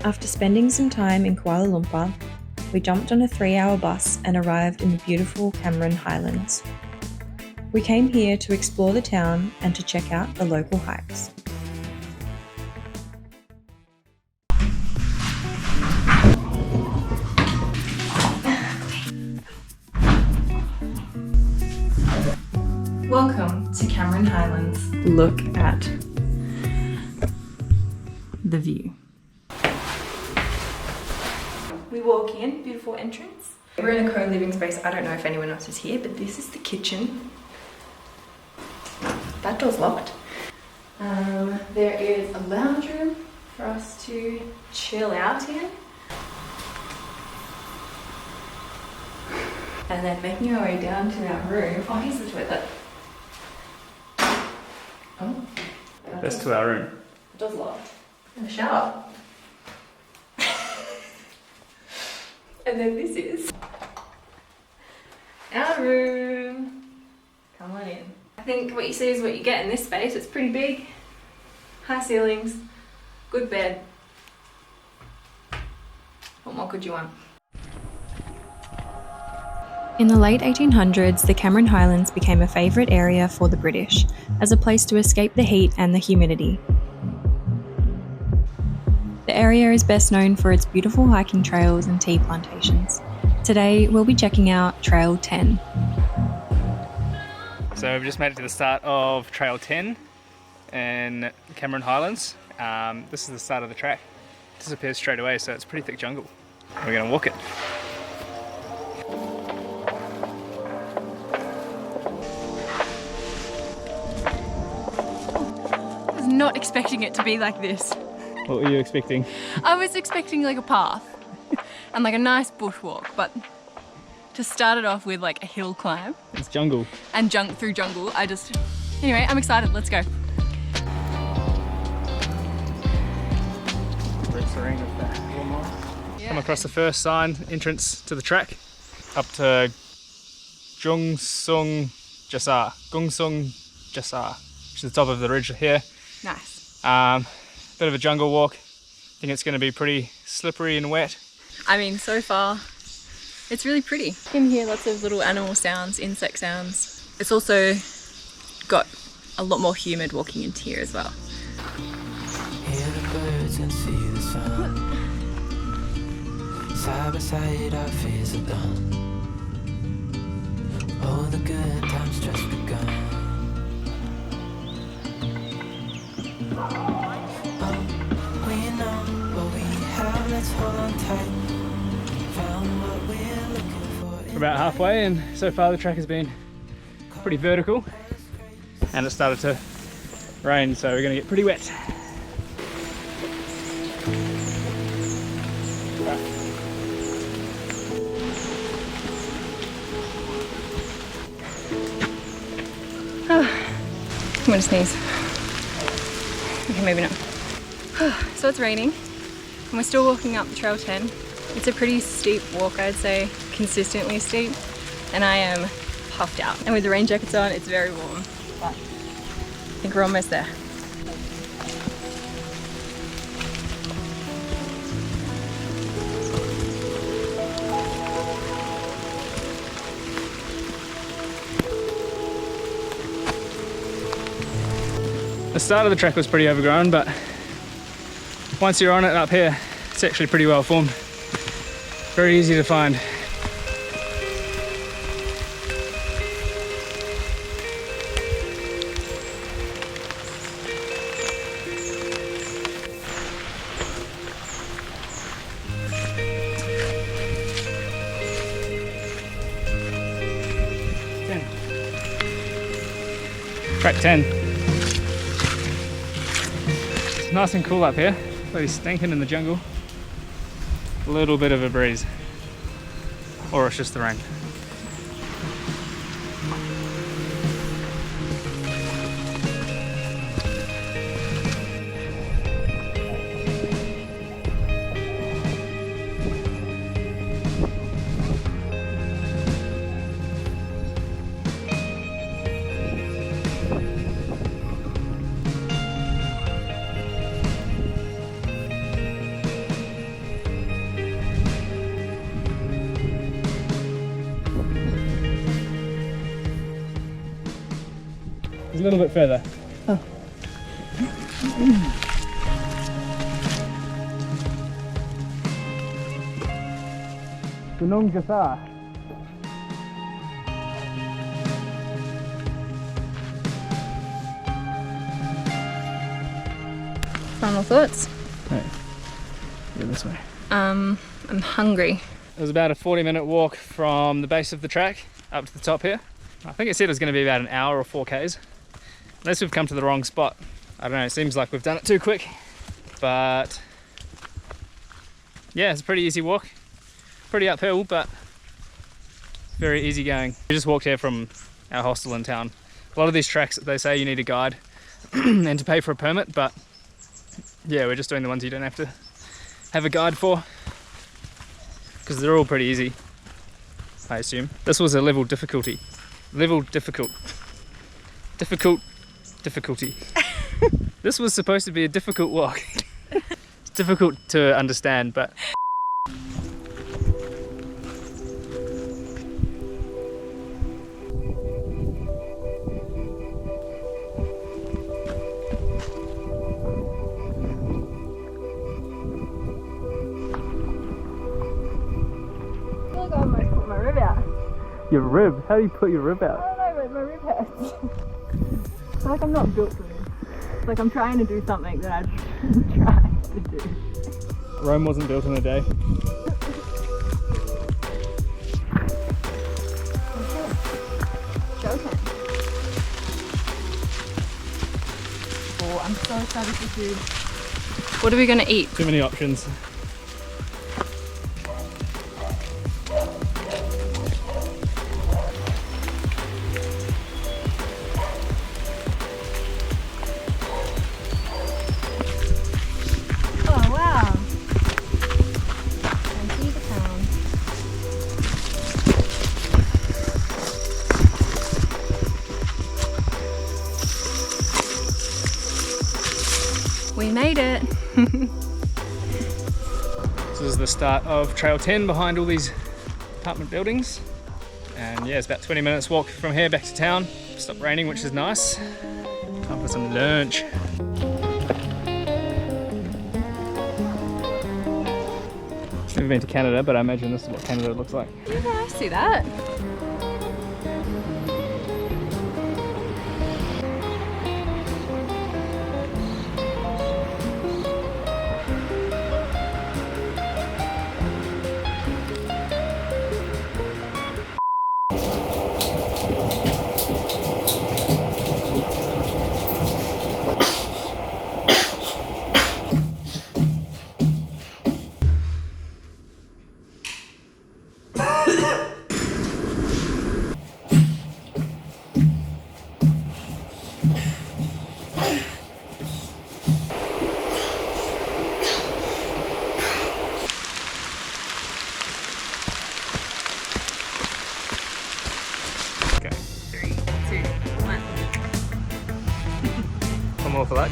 After spending some time in Kuala Lumpur, we jumped on a 3-hour bus and arrived in the beautiful Cameron Highlands. We came here to explore the town and to check out the local hikes. Welcome to Cameron Highlands. Look at the view. We walk in, beautiful entrance. We're in a co-living space. I don't know if anyone else is here, but this is the kitchen. That door's locked. There is a lounge room for us to chill out in. And then making our way down to our room. Oh, here's the toilet. Oh. That's to our room. The door's locked. And the shower. And then this is our room. Come on in. I think what you see is what you get in this space. It's pretty big, high ceilings, good bed. What more could you want? In the late 1800s, the Cameron Highlands became a favourite area for the British, as a place to escape the heat and the humidity. The area is best known for its beautiful hiking trails and tea plantations. Today, we'll be checking out Trail 10. So we've just made it to the start of Trail 10 in Cameron Highlands. This is the start of the track. It disappears straight away, so it's pretty thick jungle. We're going to walk it. I was not expecting it to be like this. What were you expecting? I was expecting like a path and like a nice bushwalk, but to start it off with like a hill climb. It's jungle. And junk through jungle, anyway, I'm excited, let's go. Come across the first sign, entrance to the track, up to Jasar, which is the top of the ridge here. Nice. Bit of a jungle walk. I think it's going to be pretty slippery and wet. I mean, so far, it's really pretty. You can hear lots of little animal sounds, insect sounds. It's also got a lot more humid walking into here as well. Hear the birds and see the sun. Side by side our fears are done. All the good times just begun. We know what we have, let's hold on tight. Found what we're looking for. We're about halfway, and so far the track has been pretty vertical, and it started to rain, so we're going to get pretty wet. I'm gonna sneeze. Okay, maybe not. So it's raining and we're still walking up the Trail 10. It's a pretty steep walk, I'd say, consistently steep, and I am puffed out. And with the rain jackets on, it's very warm, but I think we're almost there. The start of the track was pretty overgrown, but once you're on it up here, it's actually pretty well formed. Very easy to find. Track 10. It's nice and cool up here. Bloody stinking in the jungle. A little bit of a breeze. Or it's just the rain. a little bit further. Oh. Gunung Jasar. Final thoughts? Right. Yeah, this way. I'm hungry. It was about a 40-minute walk from the base of the track up to the top here. I think it said it was going to be about an hour or 4 k's. Unless we've come to the wrong spot. I don't know, it seems like we've done it too quick. But yeah, it's a pretty easy walk. Pretty uphill, but very easy going. We just walked here from our hostel in town. A lot of these tracks, they say you need a guide and to pay for a permit, but yeah, we're just doing the ones you don't have to have a guide for, because they're all pretty easy, I assume. This was a level difficulty. Level difficult. Difficulty. This was supposed to be a difficult walk. It's difficult to understand, but your rib? How do you put your rib out? I don't know, but my rib hurts. I feel like I'm not built for this. It's like I'm trying to do something that I shouldn't try to do. Rome wasn't built in a day. Showtime. Oh, I'm so excited for food. What are we gonna eat? Too many options. Oh wow. Empty the town. We made it. This is the start of Trail 10 behind all these apartment buildings. And yeah, it's about 20 minutes walk from here back to town. Stopped raining, which is nice. Time for some lunch. I've never been to Canada, but I imagine this is what Canada looks like. Yeah, I see that. Okay. 3, 2, 1. One more for luck.